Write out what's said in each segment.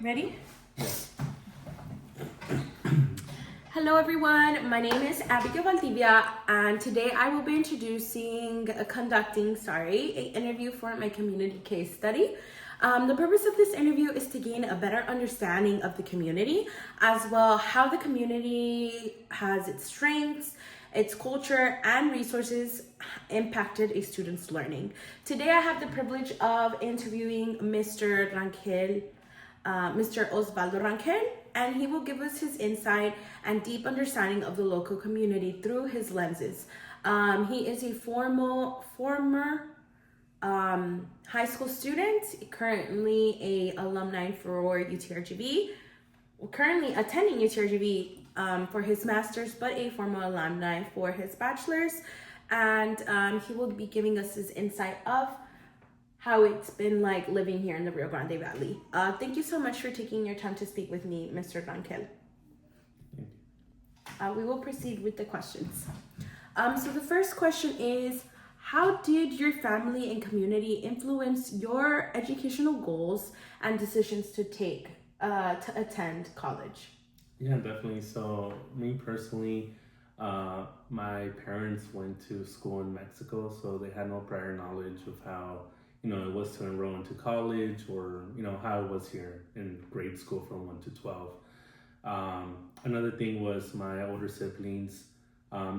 Ready? Hello everyone, my name is Abigail Valdivia and today I will be conducting an interview for my community case study. The purpose of this interview is to gain a better understanding of the community, as well how the community has its strengths, its culture, and resources impacted a student's learning. Today I have the privilege of interviewing Mr. Rangel, Mr. Osvaldo Rangel, and he will give us his insight and deep understanding of the local community through his lenses. He is a former high school student, currently a alumni for UTRGV, currently attending UTRGV for his master's, but a former alumni for his bachelor's. And he will be giving us his insight of how it's been like living here in the Rio Grande Valley. Thank you so much for taking your time to speak with me, Mr. Rangel. We will proceed with the questions. So the first question is, how did your family and community influence your educational goals and decisions to attend college? Yeah, definitely. So me personally, my parents went to school in Mexico, so they had no prior knowledge of how it was to enroll into college, or how it was here in grade school from 1 to 12. Another thing was my older siblings.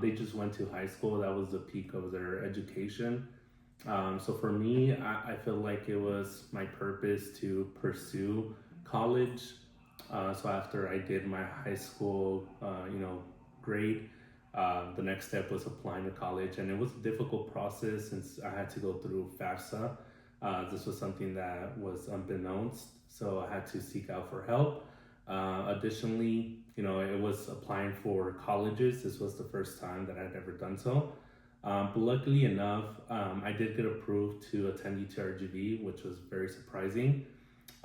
They just went to high school. That was the peak of their education. So for me, I feel like it was my purpose to pursue college. So after I did my high school, grade, the next step was applying to college, and it was a difficult process since I had to go through FAFSA. This was something that was unbeknownst, so I had to seek out for help. Additionally, it was applying for colleges. This was the first time that I'd ever done so. But luckily enough, I did get approved to attend UTRGV, which was very surprising.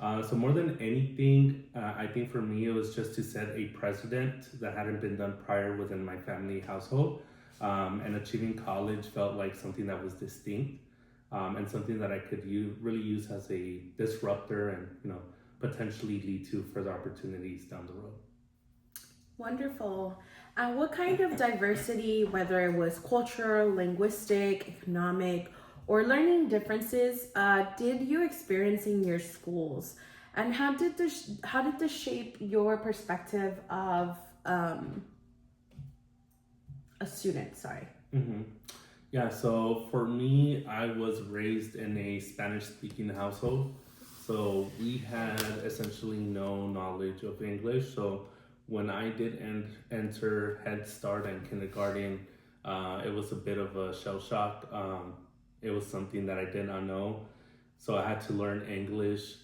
So more than anything, I think for me, it was just to set a precedent that hadn't been done prior within my family household. And achieving college felt like something that was distinct, and something that I could really use as a disruptor and, potentially lead to further opportunities down the road. Wonderful. What kind of diversity, whether it was cultural, linguistic, economic, or learning differences, did you experience in your schools? And how did this shape your perspective of a student? Sorry. Mm-hmm. Yeah, so for me, I was raised in a Spanish-speaking household. So we had essentially no knowledge of English. So when I did enter Head Start and kindergarten, it was a bit of a shell shock. It was something that I did not know. So I had to learn English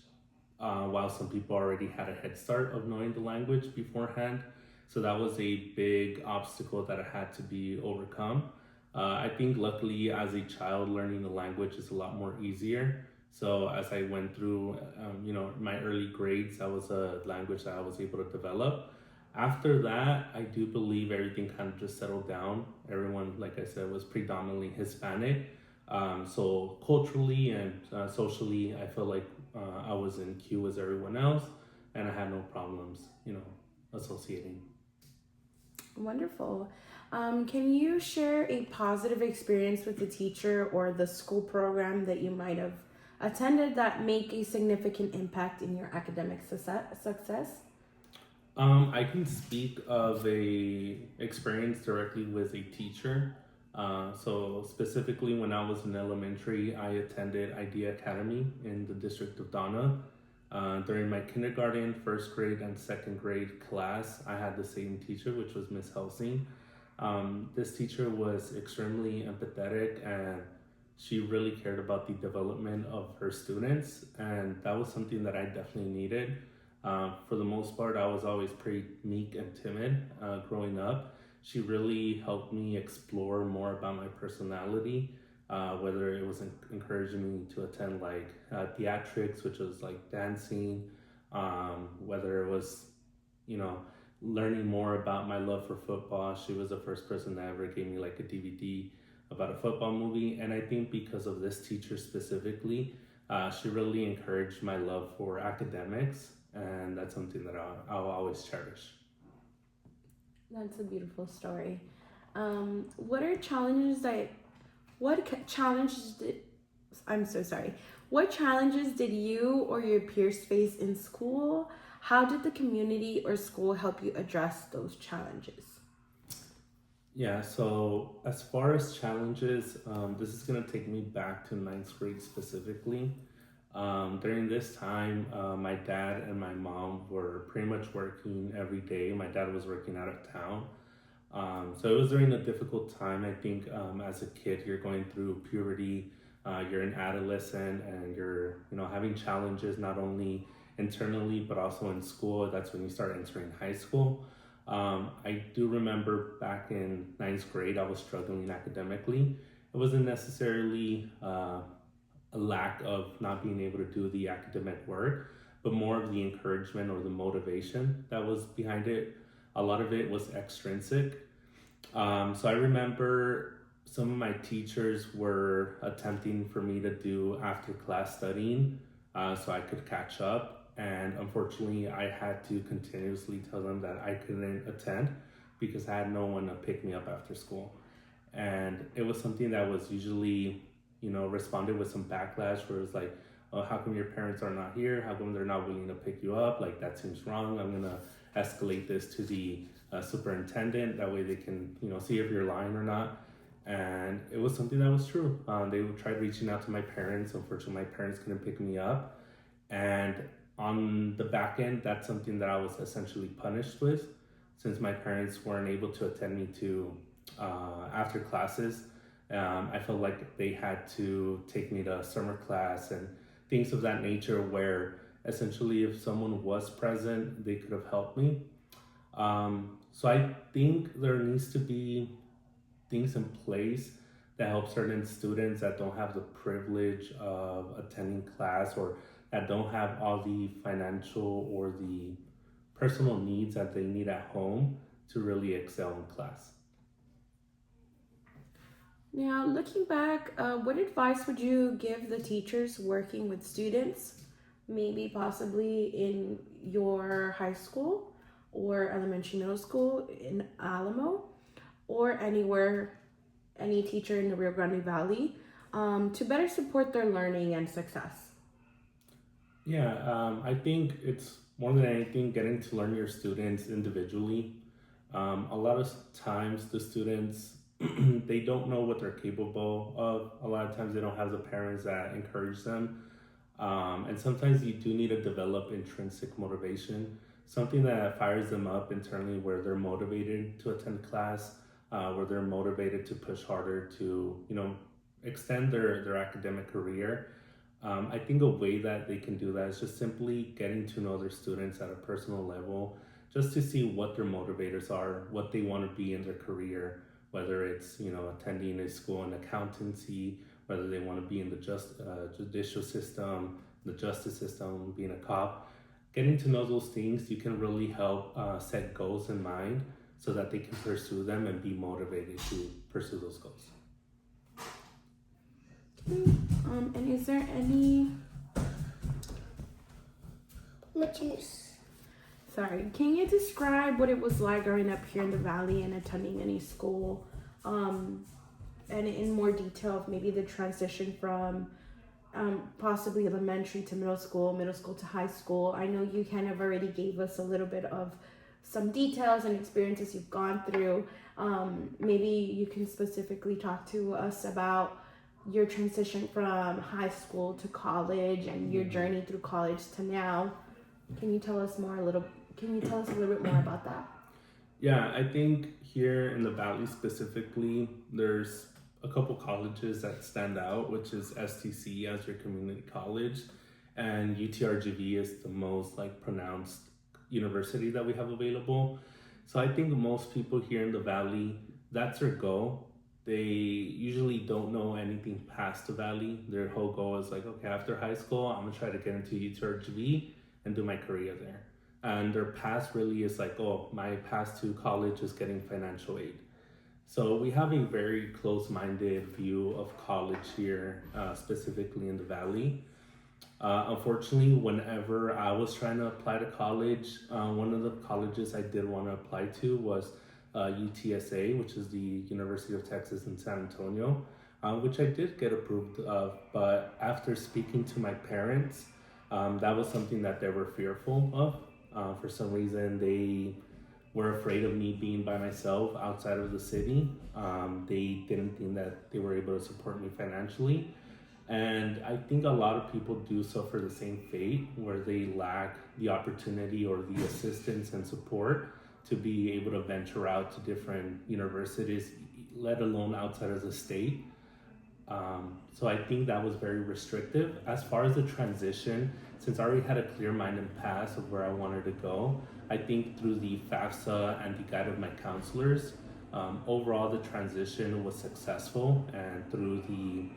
while some people already had a head start of knowing the language beforehand. So that was a big obstacle that I had to be overcome. I think luckily as a child, learning the language is a lot more easier. So as I went through, my early grades, that was a language that I was able to develop. After that, I do believe everything kind of just settled down. Everyone, like I said, was predominantly Hispanic. So culturally and socially, I feel like I was in queue as everyone else, and I had no problems, associating. Wonderful. Can you share a positive experience with the teacher or the school program that you might have attended that make a significant impact in your academic success? I can speak of a experience directly with a teacher. So specifically when I was in elementary, I attended Idea Academy in the district of Donna. During my kindergarten, first grade, and second grade class, I had the same teacher, which was Miss Helsing. This teacher was extremely empathetic, and she really cared about the development of her students, and that was something that I definitely needed. For the most part, I was always pretty meek and timid growing up. She really helped me explore more about my personality, whether it was encouraging me to attend theatrics, which was like dancing, whether it was, learning more about my love for football. She was the first person that ever gave me like a DVD about a football movie. And I think because of this teacher specifically, She really encouraged my love for academics, and that's something that I'll always cherish. That's a beautiful story. What are challenges that challenges did I'm so sorry. What challenges did you or your peers face in school? How did the community or school help you address those challenges? Yeah, so as far as challenges, this is going to take me back to ninth grade specifically. During this time, my dad and my mom were pretty much working every day. My dad was working out of town. So it was during a difficult time. I think as a kid, you're going through puberty, you're an adolescent, and you're having challenges not only internally but also in school. That's when you start entering high school. I do remember back in ninth grade, I was struggling academically. It wasn't necessarily a lack of not being able to do the academic work, but more of the encouragement or the motivation that was behind it. A lot of it was extrinsic. So I remember some of my teachers were attempting for me to do after class studying so I could catch up. And unfortunately, I had to continuously tell them that I couldn't attend because I had no one to pick me up after school. And it was something that was usually, responded with some backlash where it was like, oh, how come your parents are not here? How come they're not willing to pick you up? Like, that seems wrong. I'm going to escalate this to the superintendent. That way they can, see if you're lying or not. And it was something that was true. They tried reaching out to my parents. Unfortunately, my parents couldn't pick me up. And on the back end, that's something that I was essentially punished with, since my parents weren't able to attend me to after classes. I felt like they had to take me to summer class and things of that nature, where essentially if someone was present, they could have helped me. So I think there needs to be things in place that help certain students that don't have the privilege of attending class, or that don't have all the financial or the personal needs that they need at home to really excel in class. Now, looking back, what advice would you give the teachers working with students, maybe possibly in your high school or elementary middle school in Alamo, or anywhere, any teacher in the Rio Grande Valley, to better support their learning and success? Yeah, I think it's more than anything getting to learn your students individually. A lot of times the students, they don't know what they're capable of. A lot of times they don't have the parents that encourage them. And sometimes you do need to develop intrinsic motivation, something that fires them up internally, where they're motivated to attend class, where they're motivated to push harder to, extend their academic career. I think a way that they can do that is just simply getting to know their students at a personal level, just to see what their motivators are, what they want to be in their career, whether it's, attending a school in accountancy, whether they want to be in the judicial system, the justice system, being a cop. Getting to know those things, you can really help set goals in mind so that they can pursue them and be motivated to pursue those goals. And is there any... Sorry, can you describe what it was like growing up here in the Valley and attending any school? And in more detail, maybe the transition from possibly elementary to middle school to high school. I know you kind of already gave us a little bit of some details and experiences you've gone through. Maybe you can specifically talk to us about your transition from high school to college and your journey through college to now. Can you tell us a little bit more about that? Yeah, I think here in the Valley specifically, there's a couple colleges that stand out, which is STC as your community college, and UTRGV is the most pronounced university that we have available. So I think most people here in the Valley, that's their goal. They usually don't know anything past the Valley. Their whole goal is okay, after high school, I'm gonna try to get into UTRGV and do my career there. And their path really is oh, my path to college is getting financial aid. So we have a very close-minded view of college here, specifically in the Valley. Unfortunately, whenever I was trying to apply to college, one of the colleges I did want to apply to was UTSA, which is the University of Texas in San Antonio, which I did get approved of. But after speaking to my parents, that was something that they were fearful of. For some reason, they were afraid of me being by myself outside of the city. They didn't think that they were able to support me financially. And I think a lot of people do suffer the same fate where they lack the opportunity or the assistance and support to be able to venture out to different universities, let alone outside of the state. So I think that was very restrictive. As far as the transition, since I already had a clear mind and path of where I wanted to go, I think through the FAFSA and the guide of my counselors, overall the transition was successful, and through the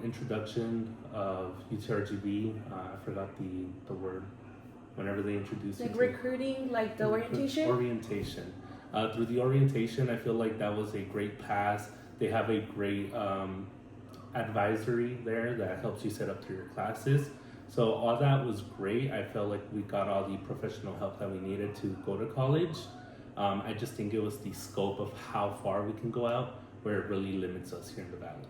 introduction of UTRGV, I forgot the word, whenever they introduced Like you to recruiting, like the orientation? Orientation. Through the orientation, I feel like that was a great pass. They have a great advisory there that helps you set up to your classes. So all that was great. I felt like we got all the professional help that we needed to go to college. I just think it was the scope of how far we can go out where it really limits us here in the Valley.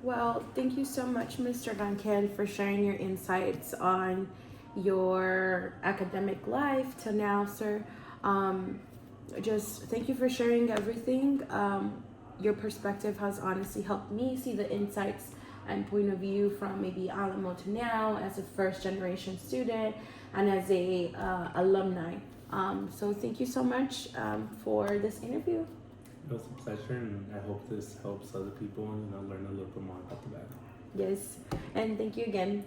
Well, thank you so much, Mr. Rangel, for sharing your insights on your academic life till now, sir. Just thank you for sharing everything. Your perspective has honestly helped me see the insights and point of view from maybe Alamo to now as a first generation student and as a alumni. So thank you so much for this interview. It was a pleasure, and I hope this helps other people and learn a little bit more about the Valley. Yes, and thank you again.